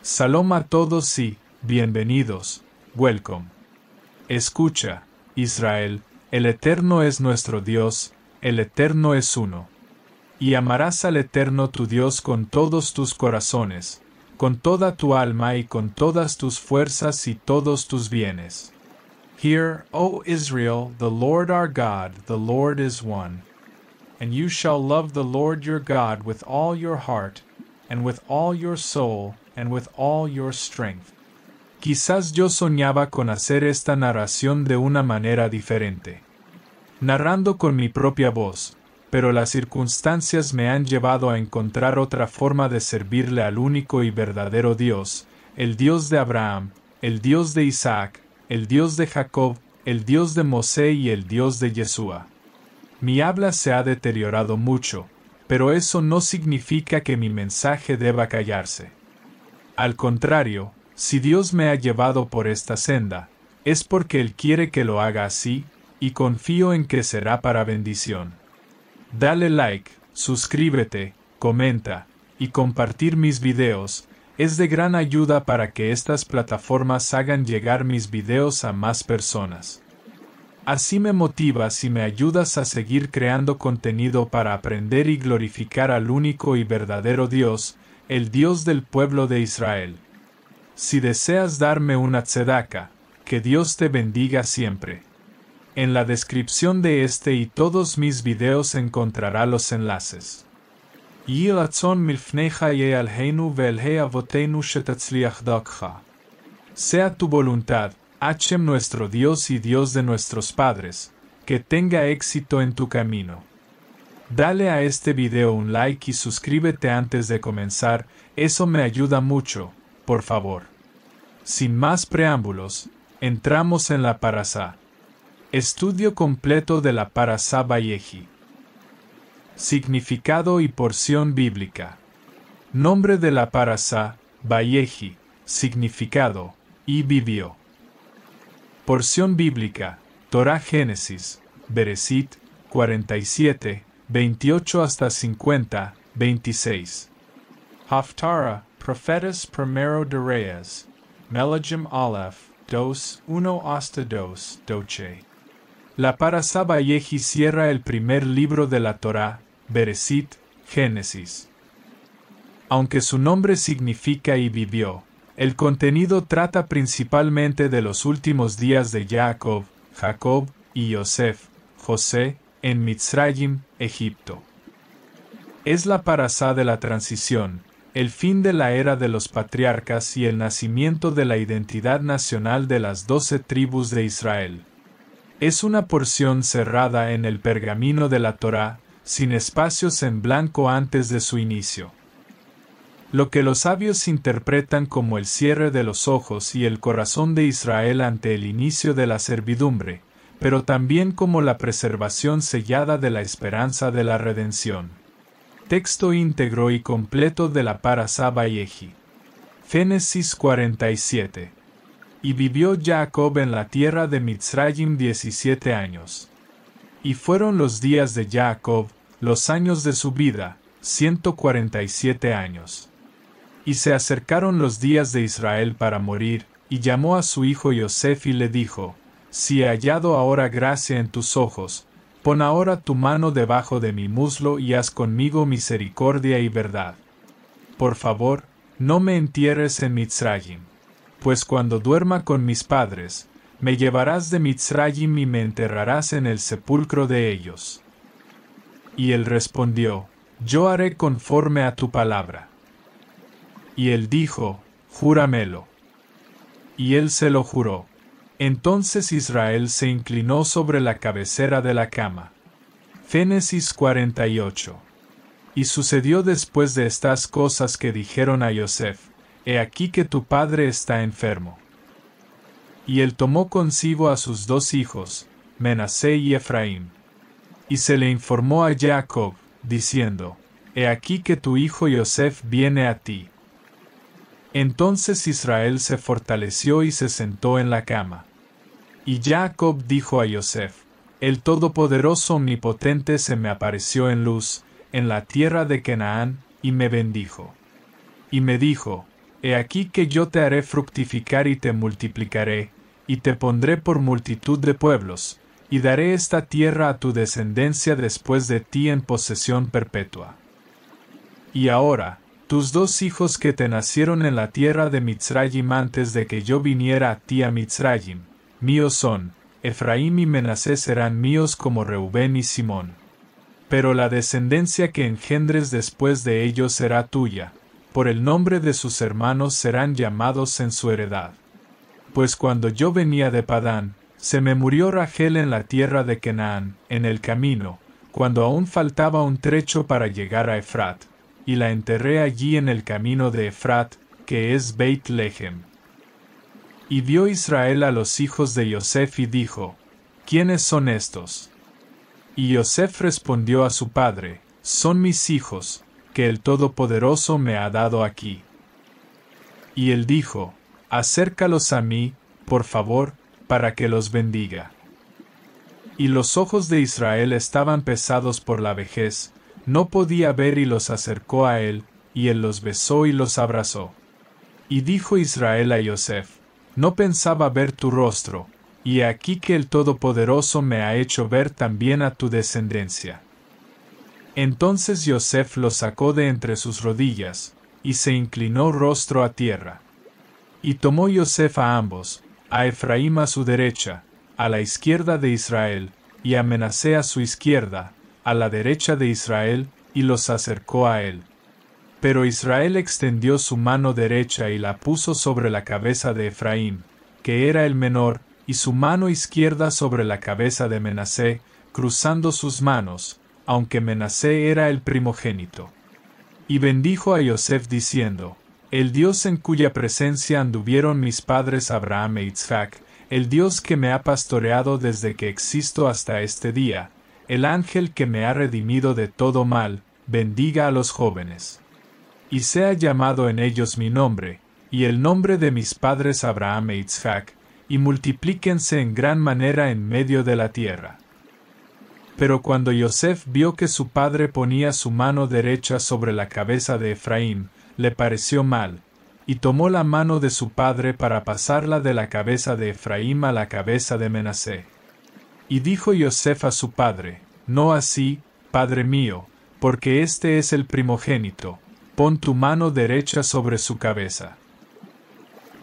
Salom a todos y bienvenidos. Welcome. Escucha, Israel, el Eterno es nuestro Dios, el Eterno es uno. Y amarás al Eterno tu Dios con todos tus corazones, con toda tu alma y con todas tus fuerzas y todos tus bienes. Hear, O Israel, the Lord our God, the Lord is one. And you shall love the Lord your God with all your heart, and with all your soul, and with all your strength. Quizás yo soñaba con hacer esta narración de una manera diferente, narrando con mi propia voz, pero las circunstancias me han llevado a encontrar otra forma de servirle al único y verdadero Dios, el Dios de Abraham, el Dios de Isaac, el Dios de Jacob, el Dios de Mosé y el Dios de Yeshua. Mi habla se ha deteriorado mucho, pero eso no significa que mi mensaje deba callarse. Al contrario, si Dios me ha llevado por esta senda, es porque Él quiere que lo haga así, y confío en que será para bendición. Dale like, suscríbete, comenta, y compartir mis videos, es de gran ayuda para que estas plataformas hagan llegar mis videos a más personas. Así me motivas y me ayudas a seguir creando contenido para aprender y glorificar al único y verdadero Dios, el Dios del pueblo de Israel. Si deseas darme una tzedaka, que Dios te bendiga siempre. En la descripción de este y todos mis videos encontrará los enlaces. Yhi ratzon milfnecha ye'alheinu ve'elhei avotenu shetatzliach dakcha. Sea tu voluntad, Hashem nuestro Dios y Dios de nuestros padres, que tenga éxito en tu camino. Dale a este video un like y suscríbete antes de comenzar, eso me ayuda mucho, por favor. Sin más preámbulos, entramos en la parasá. Estudio completo de la parasá Vayehi. Significado y porción bíblica. Nombre de la parasá, Vayehi, significado, y vivió. Porción bíblica, Torah Génesis, Bereshit, 47, 28 hasta 50, 26. Haftarah, Profetas Primero de Reyes, Melachim Aleph, 2, 1 hasta 2, 12. La parasá Vayehi cierra el primer libro de la Torah, Bereshit, Génesis. Aunque su nombre significa y vivió, el contenido trata principalmente de los últimos días de Jacob y Yosef, José, en Mitzrayim, Egipto. Es la parasá de la transición, el fin de la era de los patriarcas y el nacimiento de la identidad nacional de las 12 tribus de Israel. Es una porción cerrada en el pergamino de la Torá, sin espacios en blanco antes de su inicio. Lo que los sabios interpretan como el cierre de los ojos y el corazón de Israel ante el inicio de la servidumbre, pero también como la preservación sellada de la esperanza de la redención. Texto íntegro y completo de la parasá Vayehi. Génesis 47. Y vivió Jacob en la tierra de Mitzrayim 17 años. Y fueron los días de Jacob, los años de su vida, 147 años. Y se acercaron los días de Israel para morir, y llamó a su hijo Yosef y le dijo, si he hallado ahora gracia en tus ojos, pon ahora tu mano debajo de mi muslo y haz conmigo misericordia y verdad. Por favor, no me entierres en Mitzrayim, pues cuando duerma con mis padres, me llevarás de Mitzrayim y me enterrarás en el sepulcro de ellos. Y él respondió, yo haré conforme a tu palabra. Y él dijo, júramelo. Y él se lo juró. Entonces Israel se inclinó sobre la cabecera de la cama. Génesis 48. Y sucedió después de estas cosas que dijeron a Yosef, he aquí que tu padre está enfermo. Y él tomó consigo a sus 2 hijos, Menasé y Efraín. Y se le informó a Jacob, diciendo, he aquí que tu hijo Yosef viene a ti. Entonces Israel se fortaleció y se sentó en la cama. Y Jacob dijo a Yosef, el Todopoderoso Omnipotente se me apareció en luz, en la tierra de Canaán, y me bendijo. Y me dijo, He aquí que yo te haré fructificar y te multiplicaré, y te pondré por multitud de pueblos, y daré esta tierra a tu descendencia después de ti en posesión perpetua. Y ahora, tus 2 hijos que te nacieron en la tierra de Mitzrayim antes de que yo viniera a ti a Mitzrayim, míos son, Efraín y Menasés serán míos como Reubén y Simón. Pero la descendencia que engendres después de ellos será tuya, por el nombre de sus hermanos serán llamados en su heredad. Pues cuando yo venía de Padán, se me murió Rachel en la tierra de Canaán, en el camino, cuando aún faltaba un trecho para llegar a Efrat, y la enterré allí en el camino de Efrat, que es Beit Lehem. Y vio Israel a los hijos de Yosef y dijo, ¿quiénes son estos? Y Yosef respondió a su padre, son mis hijos, que el Todopoderoso me ha dado aquí. Y él dijo, acércalos a mí, por favor, para que los bendiga. Y los ojos de Israel estaban pesados por la vejez, no podía ver y los acercó a él, y él los besó y los abrazó. Y dijo Israel a Yosef, no pensaba ver tu rostro, y he aquí que el Todopoderoso me ha hecho ver también a tu descendencia. Entonces Yosef los sacó de entre sus rodillas, y se inclinó rostro a tierra. Y tomó Yosef a ambos, a Efraín a su derecha, a la izquierda de Israel, y a Menasé a su izquierda, a la derecha de Israel, y los acercó a él. Pero Israel extendió su mano derecha y la puso sobre la cabeza de Efraín, que era el menor, y su mano izquierda sobre la cabeza de Menasé, cruzando sus manos, aunque Menasé era el primogénito. Y bendijo a Yosef diciendo, el Dios en cuya presencia anduvieron mis padres Abraham e Isaac, el Dios que me ha pastoreado desde que existo hasta este día, el ángel que me ha redimido de todo mal, bendiga a los jóvenes. Y sea llamado en ellos mi nombre, y el nombre de mis padres Abraham e Isaac, y multiplíquense en gran manera en medio de la tierra. Pero cuando Yosef vio que su padre ponía su mano derecha sobre la cabeza de Efraín, le pareció mal, y tomó la mano de su padre para pasarla de la cabeza de Efraín a la cabeza de Menasé. Y dijo Yosef a su padre, no así, padre mío, porque este es el primogénito, pon tu mano derecha sobre su cabeza.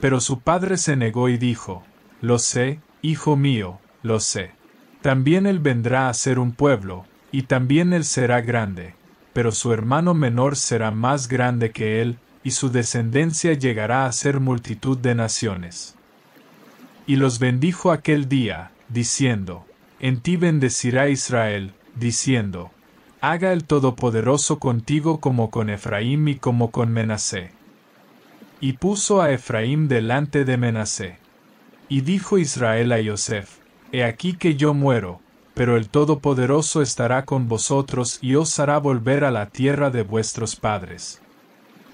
Pero su padre se negó y dijo, lo sé, hijo mío, lo sé. También él vendrá a ser un pueblo, y también él será grande, pero su hermano menor será más grande que él, y su descendencia llegará a ser multitud de naciones. Y los bendijo aquel día, diciendo, en ti bendecirá Israel, diciendo, haga el Todopoderoso contigo como con Efraín y como con Menasé. Y puso a Efraín delante de Menasé. Y dijo Israel a Yosef, he aquí que yo muero, pero el Todopoderoso estará con vosotros y os hará volver a la tierra de vuestros padres.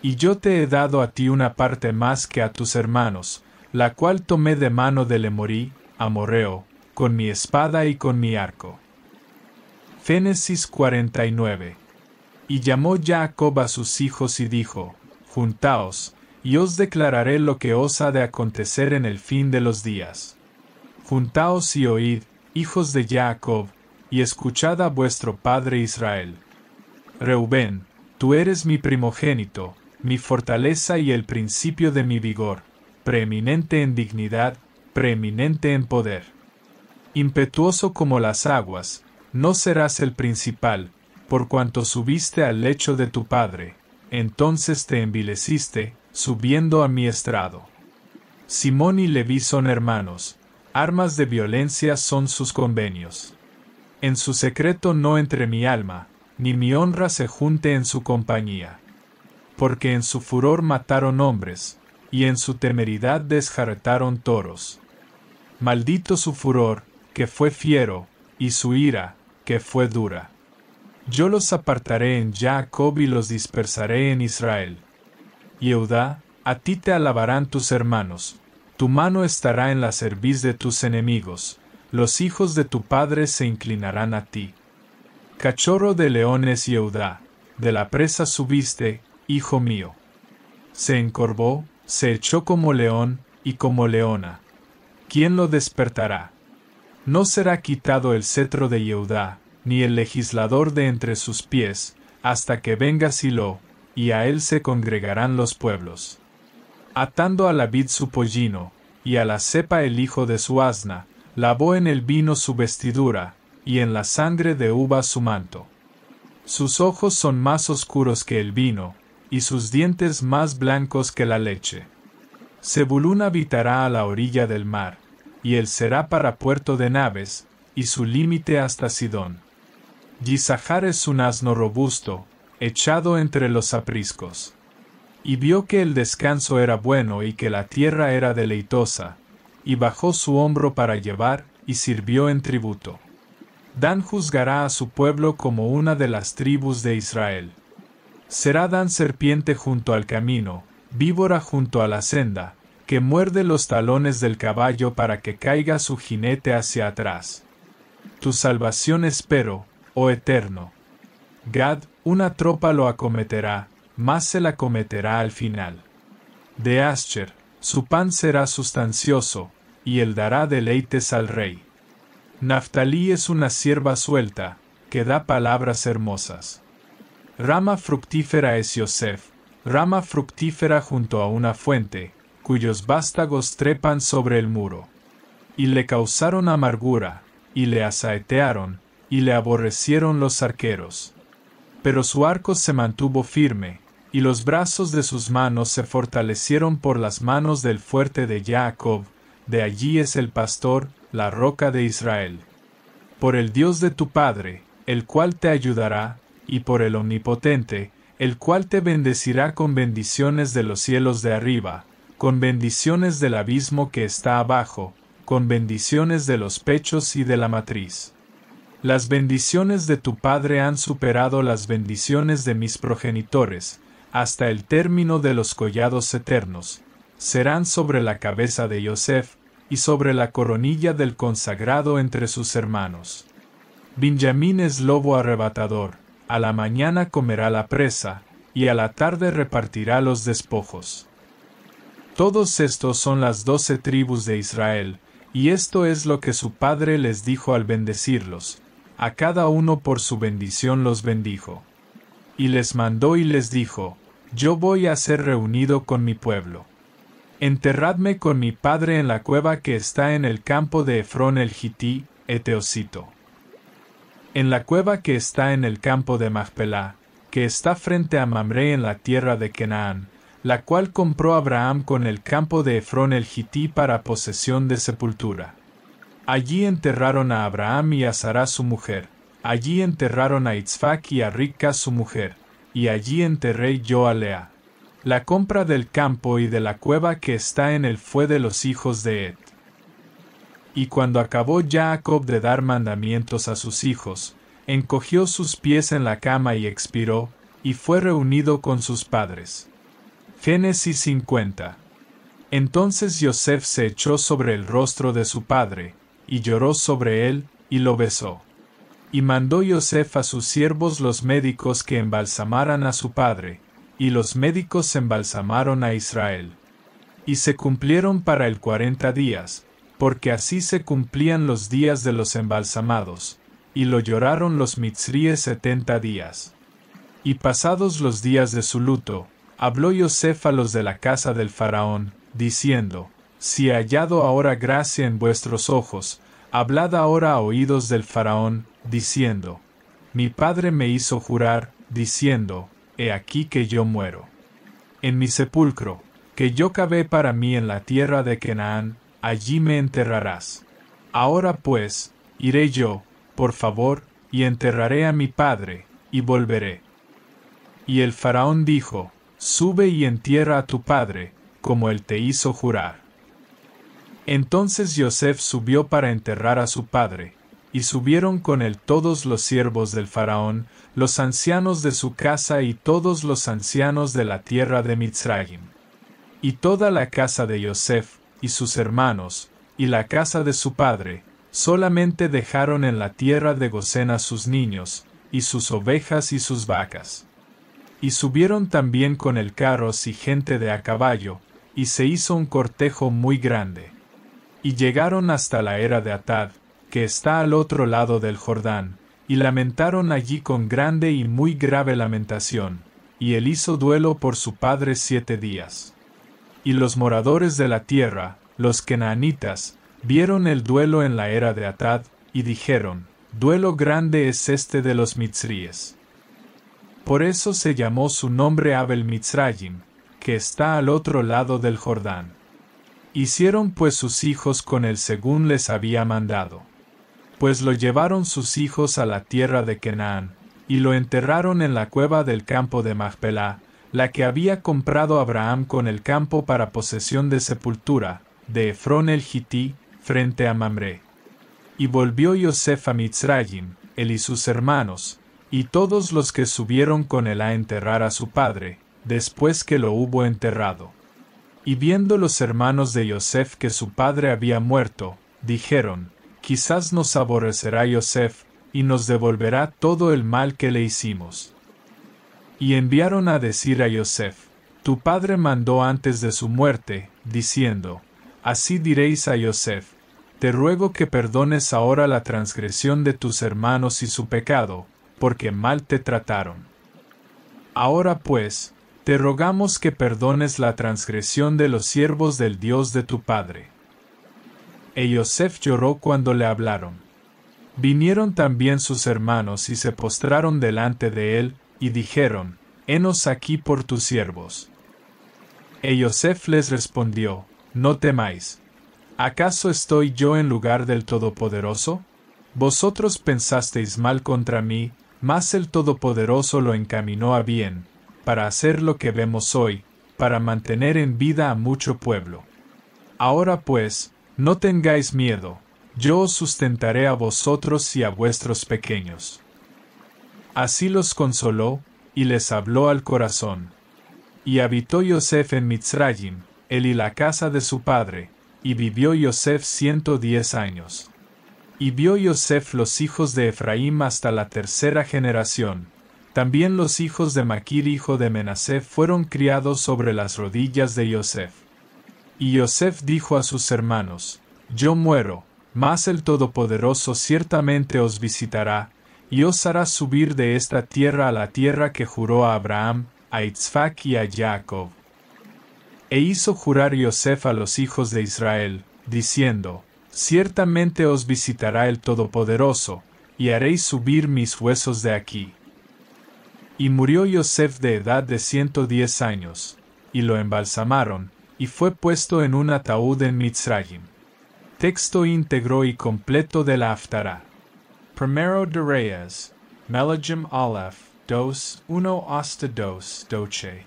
Y yo te he dado a ti una parte más que a tus hermanos, la cual tomé de mano del Emorí, amorreo, con mi espada y con mi arco. Génesis 49. Y llamó Jacob a sus hijos y dijo, juntaos, y os declararé lo que os ha de acontecer en el fin de los días. Juntaos y oíd, hijos de Jacob, y escuchad a vuestro padre Israel. Reubén, tú eres mi primogénito, mi fortaleza y el principio de mi vigor, preeminente en dignidad, preeminente en poder. Impetuoso como las aguas, no serás el principal, por cuanto subiste al lecho de tu padre, entonces te envileciste, subiendo a mi estrado. Simón y Leví son hermanos, armas de violencia son sus convenios. En su secreto no entre mi alma, ni mi honra se junte en su compañía. Porque en su furor mataron hombres, y en su temeridad desjarretaron toros. Maldito su furor, que fue fiero, y su ira, que fue dura. Yo los apartaré en Jacob y los dispersaré en Israel. Yehudá, a ti te alabarán tus hermanos, tu mano estará en la cerviz de tus enemigos, los hijos de tu padre se inclinarán a ti. Cachorro de leones Yehudá, de la presa subiste, hijo mío. Se encorvó, se echó como león y como leona. ¿Quién lo despertará? No será quitado el cetro de Yehudá, ni el legislador de entre sus pies, hasta que venga Silo, y a él se congregarán los pueblos. Atando a la vid su pollino, y a la cepa el hijo de su asna, lavó en el vino su vestidura, y en la sangre de uva su manto. Sus ojos son más oscuros que el vino, y sus dientes más blancos que la leche. Zebulún habitará a la orilla del mar, y él será para puerto de naves, y su límite hasta Sidón. Yisachar es un asno robusto, echado entre los apriscos. Y vio que el descanso era bueno y que la tierra era deleitosa, y bajó su hombro para llevar, y sirvió en tributo. Dan juzgará a su pueblo como una de las tribus de Israel. Será Dan serpiente junto al camino, víbora junto a la senda, que muerde los talones del caballo para que caiga su jinete hacia atrás. Tu salvación espero, oh Eterno. Gad, una tropa lo acometerá, mas se la acometerá al final. De Ascher, su pan será sustancioso, y él dará deleites al rey. Naftalí es una sierva suelta, que da palabras hermosas. Rama fructífera es Yosef, rama fructífera junto a una fuente, cuyos vástagos trepan sobre el muro. Y le causaron amargura, y le asaetearon, y le aborrecieron los arqueros. Pero su arco se mantuvo firme, y los brazos de sus manos se fortalecieron por las manos del fuerte de Jacob, de allí es el pastor, la roca de Israel. Por el Dios de tu Padre, el cual te ayudará, y por el Omnipotente, el cual te bendecirá con bendiciones de los cielos de arriba, con bendiciones del abismo que está abajo, con bendiciones de los pechos y de la matriz. Las bendiciones de tu Padre han superado las bendiciones de mis progenitores, hasta el término de los collados eternos. Serán sobre la cabeza de Yosef, y sobre la coronilla del consagrado entre sus hermanos. Benjamín es lobo arrebatador, a la mañana comerá la presa, y a la tarde repartirá los despojos. Todos estos son las 12 tribus de Israel, y esto es lo que su padre les dijo al bendecirlos. A cada uno por su bendición los bendijo. Y les mandó y les dijo, yo voy a ser reunido con mi pueblo. Enterradme con mi padre en la cueva que está en el campo de Efrón el Gití, Eteosito. En la cueva que está en el campo de Macpelá, que está frente a Mamre en la tierra de Canaán, la cual compró Abraham con el campo de Efrón el Gití para posesión de sepultura. Allí enterraron a Abraham y a Sará su mujer, allí enterraron a Itzfac y a Ribca su mujer, y allí enterré yo a Lea. La compra del campo y de la cueva que está en él fue de los hijos de Ed. Y cuando acabó Jacob de dar mandamientos a sus hijos, encogió sus pies en la cama y expiró, y fue reunido con sus padres. Génesis 50. Entonces Yosef se echó sobre el rostro de su padre, y lloró sobre él, y lo besó. Y mandó Yosef a sus siervos los médicos que embalsamaran a su padre, y los médicos embalsamaron a Israel. Y se cumplieron para él 40 días, porque así se cumplían los días de los embalsamados, y lo lloraron los mitzríes 70 días. Y pasados los días de su luto, habló Yosef a los de la casa del faraón, diciendo, si he hallado ahora gracia en vuestros ojos, hablad ahora a oídos del faraón, diciendo, mi padre me hizo jurar, diciendo, he aquí que yo muero. En mi sepulcro, que yo cavé para mí en la tierra de Canaán, allí me enterrarás. Ahora pues, iré yo, por favor, y enterraré a mi padre, y volveré. Y el faraón dijo, sube y entierra a tu padre, como él te hizo jurar. Entonces Yosef subió para enterrar a su padre, y subieron con él todos los siervos del faraón, los ancianos de su casa y todos los ancianos de la tierra de Mitzrayim. Y toda la casa de Yosef, y sus hermanos, y la casa de su padre, solamente dejaron en la tierra de Gosén a sus niños, y sus ovejas y sus vacas. Y subieron también con el carros y gente de a caballo, y se hizo un cortejo muy grande. Y llegaron hasta la era de Atad, que está al otro lado del Jordán, y lamentaron allí con grande y muy grave lamentación, y él hizo duelo por su padre 7 días. Y los moradores de la tierra, los canaanitas, vieron el duelo en la era de Atad, y dijeron, duelo grande es este de los mitzríes. Por eso se llamó su nombre Abel Mitzrayim, que está al otro lado del Jordán. Hicieron pues sus hijos con él según les había mandado. Pues lo llevaron sus hijos a la tierra de Canaán, y lo enterraron en la cueva del campo de Macpelá, la que había comprado Abraham con el campo para posesión de sepultura, de Efrón el Gití, frente a Mamre. Y volvió Yosef a Mitzrayim, él y sus hermanos, y todos los que subieron con él a enterrar a su padre, después que lo hubo enterrado. Y viendo los hermanos de Yosef que su padre había muerto, dijeron, quizás nos aborrecerá Yosef, y nos devolverá todo el mal que le hicimos. Y enviaron a decir a Yosef, tu padre mandó antes de su muerte, diciendo, así diréis a Yosef, te ruego que perdones ahora la transgresión de tus hermanos y su pecado, porque mal te trataron. Ahora pues, te rogamos que perdones la transgresión de los siervos del Dios de tu padre. E Yosef lloró cuando le hablaron. Vinieron también sus hermanos y se postraron delante de él, y dijeron, henos aquí por tus siervos. E Yosef les respondió, no temáis. ¿Acaso estoy yo en lugar del Todopoderoso? Vosotros pensasteis mal contra mí, mas el Todopoderoso lo encaminó a bien, para hacer lo que vemos hoy, para mantener en vida a mucho pueblo. Ahora pues, no tengáis miedo, yo os sustentaré a vosotros y a vuestros pequeños. Así los consoló, y les habló al corazón. Y habitó Yosef en Mitzrayim, él y la casa de su padre, y vivió Yosef 110 años. Y vio Yosef los hijos de Efraín hasta la 3ª generación. También los hijos de Maquir hijo de Menasé fueron criados sobre las rodillas de Yosef. Y Yosef dijo a sus hermanos, yo muero, mas el Todopoderoso ciertamente os visitará, y os hará subir de esta tierra a la tierra que juró a Abraham, a Isaac y a Jacob. E hizo jurar Yosef a los hijos de Israel, diciendo, ciertamente os visitará el Todopoderoso, y haréis subir mis huesos de aquí. Y murió Yosef de edad de 110 años, y lo embalsamaron, y fue puesto en un ataúd en Mitzrayim. Texto íntegro y completo de la Haftará. Primero de Reyes, Melachim Aleph, 2, 1 hasta 2, 12.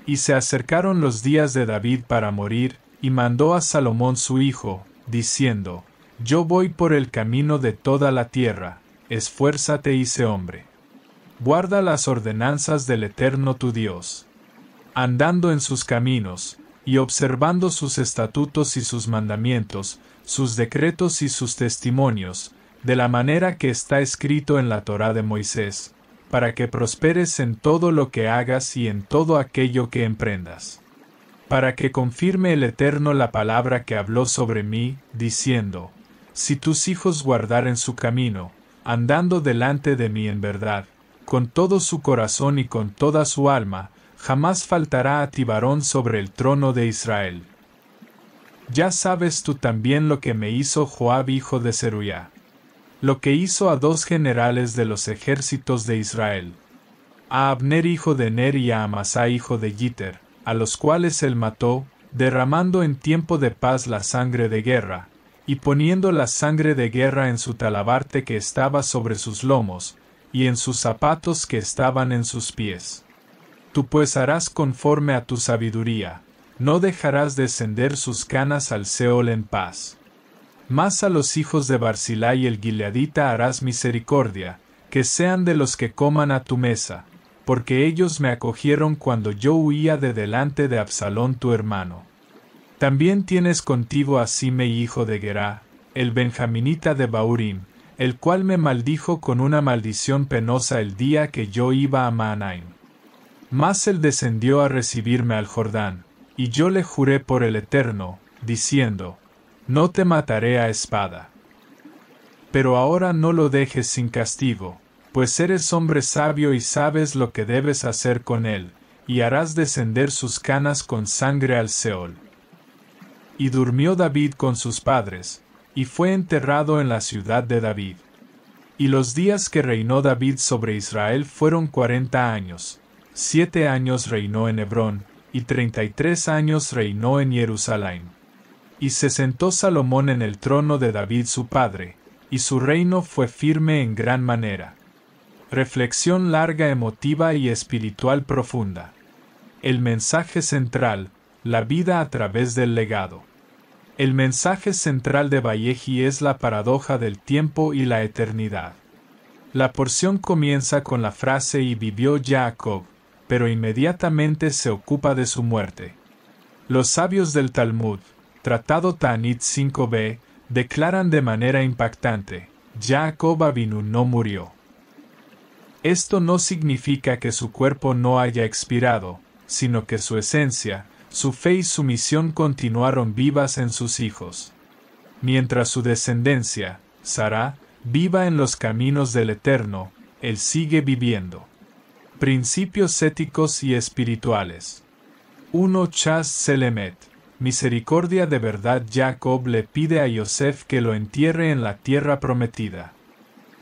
Y se acercaron los días de David para morir, y mandó a Salomón su hijo, diciendo, yo voy por el camino de toda la tierra, esfuérzate y sé hombre. Guarda las ordenanzas del Eterno tu Dios, andando en sus caminos, y observando sus estatutos y sus mandamientos, sus decretos y sus testimonios, de la manera que está escrito en la Torá de Moisés, para que prosperes en todo lo que hagas y en todo aquello que emprendas. Para que confirme el Eterno la palabra que habló sobre mí, diciendo, si tus hijos guardaren su camino, andando delante de mí en verdad, con todo su corazón y con toda su alma, jamás faltará a ti varón sobre el trono de Israel. Ya sabes tú también lo que me hizo Joab hijo de Zeruiah, lo que hizo a 2 generales de los ejércitos de Israel, a Abner hijo de Ner y a Amasá hijo de Yiter, a los cuales él mató, derramando en tiempo de paz la sangre de guerra, y poniendo la sangre de guerra en su talabarte que estaba sobre sus lomos, y en sus zapatos que estaban en sus pies. Tú pues harás conforme a tu sabiduría, no dejarás descender sus canas al Seol en paz. Mas a los hijos de Barzilai el Gileadita harás misericordia, que sean de los que coman a tu mesa, porque ellos me acogieron cuando yo huía de delante de Absalón tu hermano. También tienes contigo a Simei hijo de Gerá, el benjaminita de Baurim, el cual me maldijo con una maldición penosa el día que yo iba a Mahanaim. Mas él descendió a recibirme al Jordán, y yo le juré por el Eterno, diciendo, no te mataré a espada. Pero ahora no lo dejes sin castigo, pues eres hombre sabio y sabes lo que debes hacer con él, y harás descender sus canas con sangre al Seol. Y durmió David con sus padres, y fue enterrado en la ciudad de David. Y los días que reinó David sobre Israel fueron 40 años, 7 años reinó en Hebrón, y 33 años reinó en Jerusalén. Y se sentó Salomón en el trono de David su padre, y su reino fue firme en gran manera. Reflexión larga, emotiva y espiritual profunda. El mensaje central, la vida a través del legado. El mensaje central de Valleji es la paradoja del tiempo y la eternidad. La porción comienza con la frase y vivió Jacob, pero inmediatamente se ocupa de su muerte. Los sabios del Talmud, Tratado Ta'anit 5b, declaran de manera impactante, Jacob Avinu no murió. Esto no significa que su cuerpo no haya expirado, sino que su esencia, su fe y su misión continuaron vivas en sus hijos. Mientras su descendencia, Sará, viva en los caminos del Eterno, él sigue viviendo. Principios éticos y espirituales. 1 Chas Selemet. Misericordia de verdad. Jacob le pide a Yosef que lo entierre en la tierra prometida.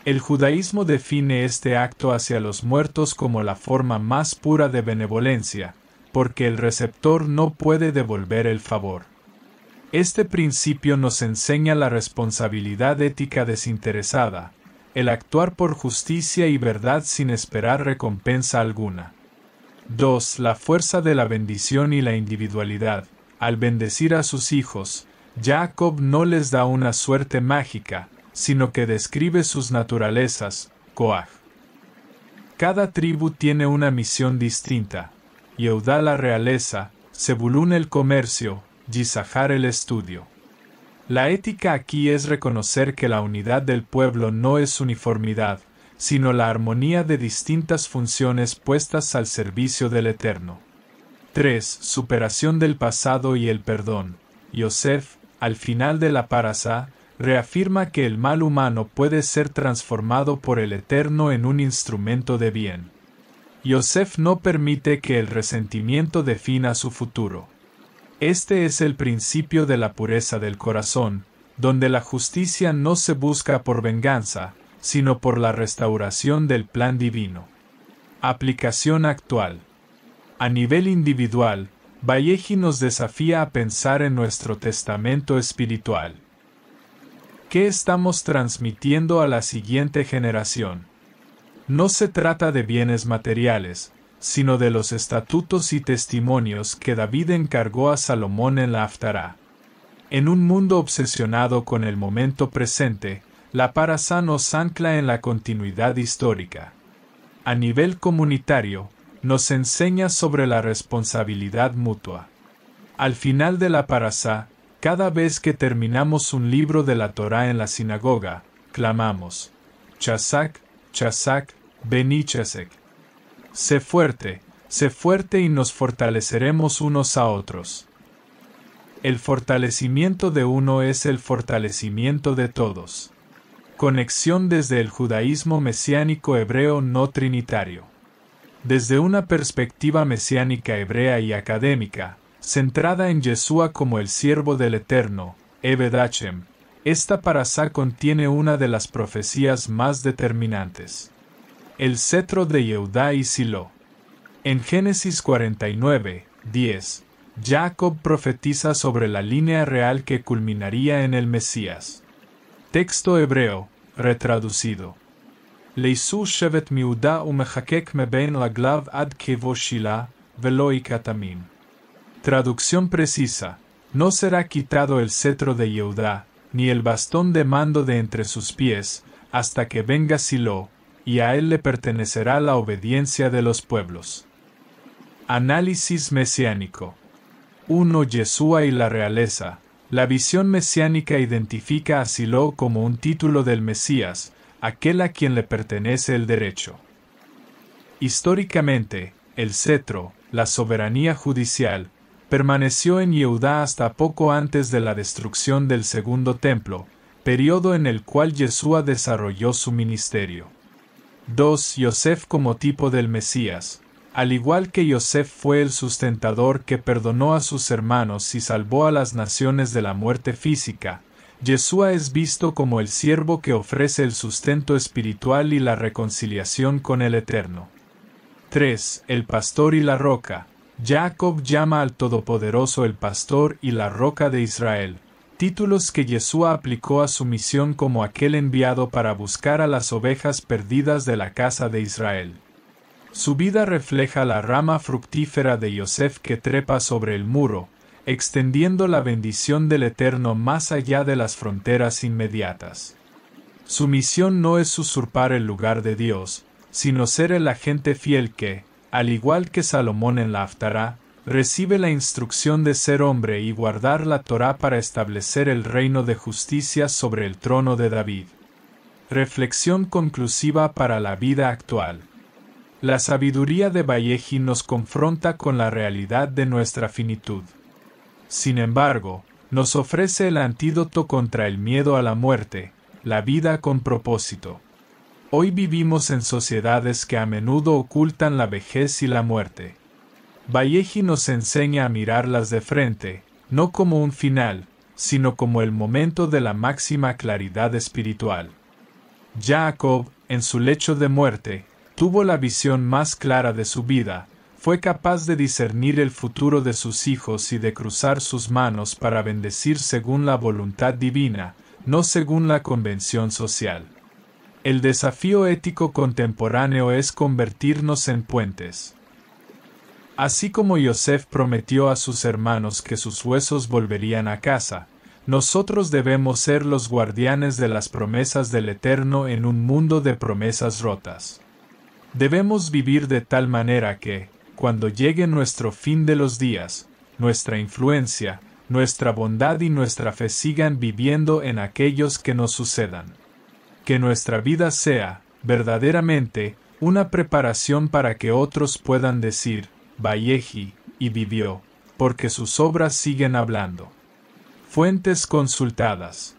El judaísmo define este acto hacia los muertos como la forma más pura de benevolencia, porque el receptor no puede devolver el favor. Este principio nos enseña la responsabilidad ética desinteresada, el actuar por justicia y verdad sin esperar recompensa alguna. 2. La fuerza de la bendición y la individualidad. Al bendecir a sus hijos, Jacob no les da una suerte mágica, sino que describe sus naturalezas, Koaj. Cada tribu tiene una misión distinta. Yehudá la realeza, Zebulún el comercio, Yisachar el estudio. La ética aquí es reconocer que la unidad del pueblo no es uniformidad, sino la armonía de distintas funciones puestas al servicio del Eterno. 3. Superación del pasado y el perdón. Yosef, al final de la parasá, reafirma que el mal humano puede ser transformado por el Eterno en un instrumento de bien. Yosef no permite que el resentimiento defina su futuro. Este es el principio de la pureza del corazón, donde la justicia no se busca por venganza, sino por la restauración del plan divino. Aplicación actual. A nivel individual, Valleji nos desafía a pensar en nuestro testamento espiritual. ¿Qué estamos transmitiendo a la siguiente generación? No se trata de bienes materiales, sino de los estatutos y testimonios que David encargó a Salomón en la Haftará. En un mundo obsesionado con el momento presente, la parasá nos ancla en la continuidad histórica. A nivel comunitario, nos enseña sobre la responsabilidad mutua. Al final de la parasá, cada vez que terminamos un libro de la Torá en la sinagoga, clamamos, Chasak, Chasak, Beni Chasek. Sé fuerte y nos fortaleceremos unos a otros. El fortalecimiento de uno es el fortalecimiento de todos. Conexión desde el judaísmo mesiánico hebreo no trinitario. Desde una perspectiva mesiánica hebrea y académica, centrada en Yeshua como el siervo del Eterno, Eved Hashem, esta parasá contiene una de las profecías más determinantes. El cetro de Yehudá y Silo. En Génesis 49:10, Jacob profetiza sobre la línea real que culminaría en el Mesías. Texto hebreo, retraducido. Leisu shevet miudá umechakek mebein laglav ad kevo shila, velo ikatamim. Traducción precisa. No será quitado el cetro de Yehudá, ni el bastón de mando de entre sus pies, hasta que venga Silo, y a él le pertenecerá la obediencia de los pueblos. Análisis mesiánico. 1. Yeshua y la realeza. La visión mesiánica identifica a Silo como un título del Mesías, aquel a quien le pertenece el derecho. Históricamente, el cetro, la soberanía judicial, Permaneció en Yehudá hasta poco antes de la destrucción del segundo templo, periodo en el cual Yeshua desarrolló su ministerio. 2. Yosef como tipo del Mesías. Al igual que Yosef fue el sustentador que perdonó a sus hermanos y salvó a las naciones de la muerte física, Yeshua es visto como el siervo que ofrece el sustento espiritual y la reconciliación con el Eterno. 3. El pastor y la roca. Jacob llama al Todopoderoso el pastor y la roca de Israel, títulos que Yeshua aplicó a su misión como aquel enviado para buscar a las ovejas perdidas de la casa de Israel. Su vida refleja la rama fructífera de Yosef que trepa sobre el muro, extendiendo la bendición del Eterno más allá de las fronteras inmediatas. Su misión no es usurpar el lugar de Dios, sino ser el agente fiel que, al igual que Salomón en la Haftará, recibe la instrucción de ser hombre y guardar la Torá para establecer el reino de justicia sobre el trono de David. Reflexión conclusiva para la vida actual. La sabiduría de Vayehi nos confronta con la realidad de nuestra finitud. Sin embargo, nos ofrece el antídoto contra el miedo a la muerte, la vida con propósito. Hoy vivimos en sociedades que a menudo ocultan la vejez y la muerte. Vayehi nos enseña a mirarlas de frente, no como un final, sino como el momento de la máxima claridad espiritual. Jacob, en su lecho de muerte, tuvo la visión más clara de su vida, fue capaz de discernir el futuro de sus hijos y de cruzar sus manos para bendecir según la voluntad divina, no según la convención social. El desafío ético contemporáneo es convertirnos en puentes. Así como Yosef prometió a sus hermanos que sus huesos volverían a casa, nosotros debemos ser los guardianes de las promesas del Eterno en un mundo de promesas rotas. Debemos vivir de tal manera que, cuando llegue nuestro fin de los días, nuestra influencia, nuestra bondad y nuestra fe sigan viviendo en aquellos que nos sucedan. Que nuestra vida sea, verdaderamente, una preparación para que otros puedan decir, Vayehi, y vivió, porque sus obras siguen hablando. Fuentes consultadas.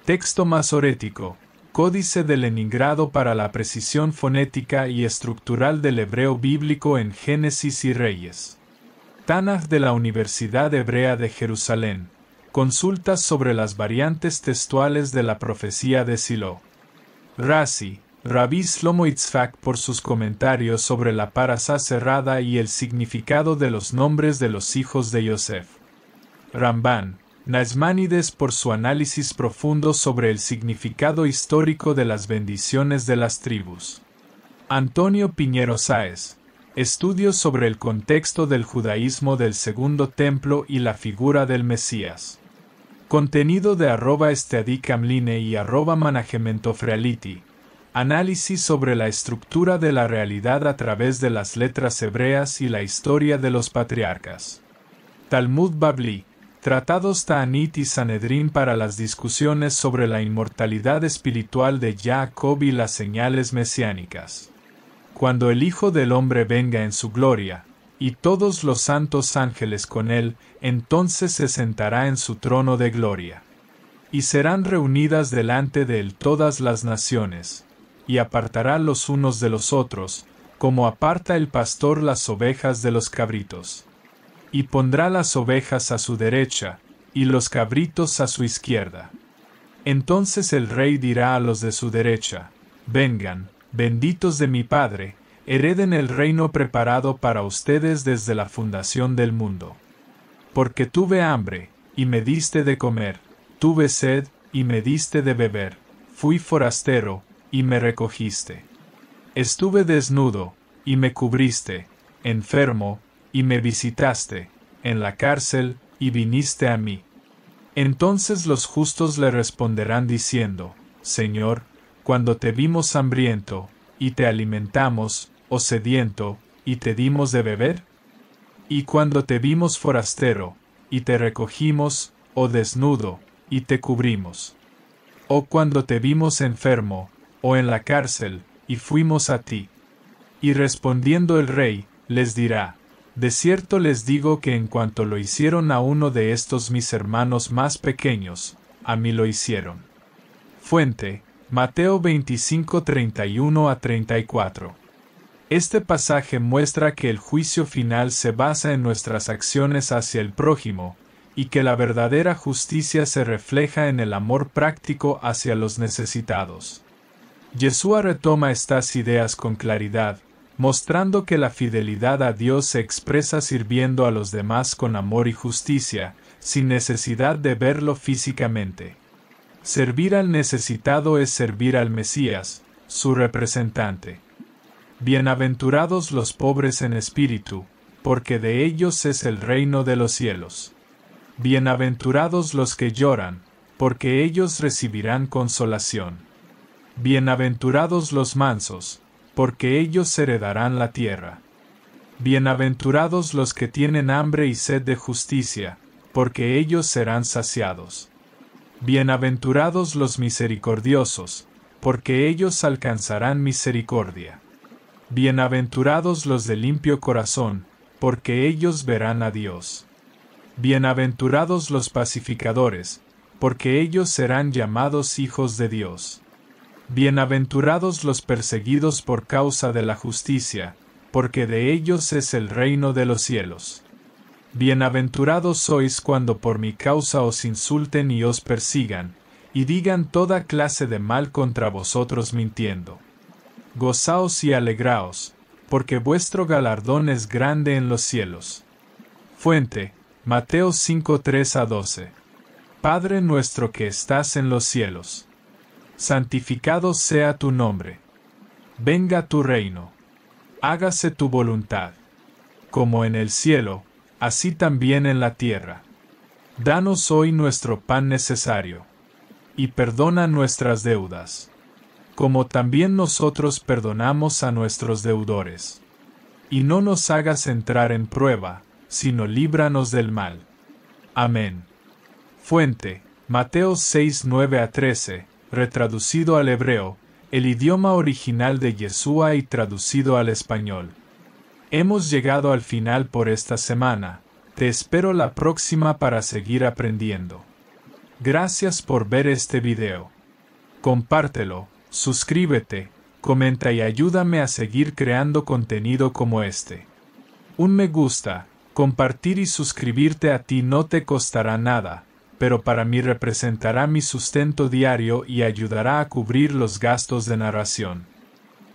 Texto masorético. Códice de Leningrado para la precisión fonética y estructural del hebreo bíblico en Génesis y Reyes. Tanaj de la Universidad Hebrea de Jerusalén. Consultas sobre las variantes textuales de la profecía de Silo. Rashi, Rabbi Shlomo Yitzhak por sus comentarios sobre la parasá cerrada y el significado de los nombres de los hijos de Yosef. Ramban, Nachmanides por su análisis profundo sobre el significado histórico de las bendiciones de las tribus. Antonio Piñero Sáez, estudios sobre el contexto del judaísmo del Segundo Templo y la figura del Mesías. Contenido de @estadikamline y @managementofreality. Análisis sobre la estructura de la realidad a través de las letras hebreas y la historia de los patriarcas. Talmud Babli. Tratados Ta'anit y Sanedrín para las discusiones sobre la inmortalidad espiritual de Jacob y las señales mesiánicas. Cuando el Hijo del Hombre venga en su gloria, y todos los santos ángeles con él, entonces se sentará en su trono de gloria. Y serán reunidas delante de él todas las naciones, y apartará los unos de los otros, como aparta el pastor las ovejas de los cabritos. Y pondrá las ovejas a su derecha, y los cabritos a su izquierda. Entonces el rey dirá a los de su derecha, vengan, benditos de mi Padre, hereden el reino preparado para ustedes desde la fundación del mundo. Porque tuve hambre, y me diste de comer, tuve sed, y me diste de beber, fui forastero, y me recogiste. Estuve desnudo, y me cubriste, enfermo, y me visitaste, en la cárcel, y viniste a mí. Entonces los justos le responderán diciendo, Señor, cuando te vimos hambriento, y te alimentamos, o sediento, y te dimos de beber? Y cuando te vimos forastero, y te recogimos, o desnudo, y te cubrimos. O cuando te vimos enfermo, o en la cárcel, y fuimos a ti. Y respondiendo el rey, les dirá, De cierto les digo que en cuanto lo hicieron a uno de estos mis hermanos más pequeños, a mí lo hicieron. Fuente: Mateo 25:31-34. Este pasaje muestra que el juicio final se basa en nuestras acciones hacia el prójimo, y que la verdadera justicia se refleja en el amor práctico hacia los necesitados. Yeshua retoma estas ideas con claridad, mostrando que la fidelidad a Dios se expresa sirviendo a los demás con amor y justicia, sin necesidad de verlo físicamente. Servir al necesitado es servir al Mesías, su representante. Bienaventurados los pobres en espíritu, porque de ellos es el reino de los cielos. Bienaventurados los que lloran, porque ellos recibirán consolación. Bienaventurados los mansos, porque ellos heredarán la tierra. Bienaventurados los que tienen hambre y sed de justicia, porque ellos serán saciados. Bienaventurados los misericordiosos, porque ellos alcanzarán misericordia. Bienaventurados los de limpio corazón, porque ellos verán a Dios. Bienaventurados los pacificadores, porque ellos serán llamados hijos de Dios. Bienaventurados los perseguidos por causa de la justicia, porque de ellos es el reino de los cielos. Bienaventurados sois cuando por mi causa os insulten y os persigan, y digan toda clase de mal contra vosotros mintiendo. Gozaos y alegraos, porque vuestro galardón es grande en los cielos. Fuente: Mateo 5:3-12. Padre nuestro que estás en los cielos, santificado sea tu nombre. Venga tu reino. Hágase tu voluntad, como en el cielo, así también en la tierra. Danos hoy nuestro pan necesario, y perdona nuestras deudas, como también nosotros perdonamos a nuestros deudores. Y no nos hagas entrar en prueba, sino líbranos del mal. Amén. Fuente: Mateo 6:9-13, retraducido al hebreo, el idioma original de Yeshua y traducido al español. Hemos llegado al final por esta semana. Te espero la próxima para seguir aprendiendo. Gracias por ver este video. Compártelo, suscríbete, comenta y ayúdame a seguir creando contenido como este. Un me gusta, compartir y suscribirte a ti no te costará nada, pero para mí representará mi sustento diario y ayudará a cubrir los gastos de narración.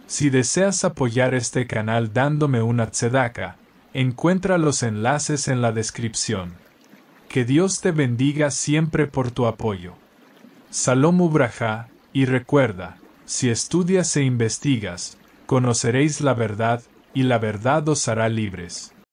Si deseas apoyar este canal dándome una tzedaka, encuentra los enlaces en la descripción. Que Dios te bendiga siempre por tu apoyo. Salom Ubrajá, y recuerda, si estudias e investigas, conoceréis la verdad, y la verdad os hará libres.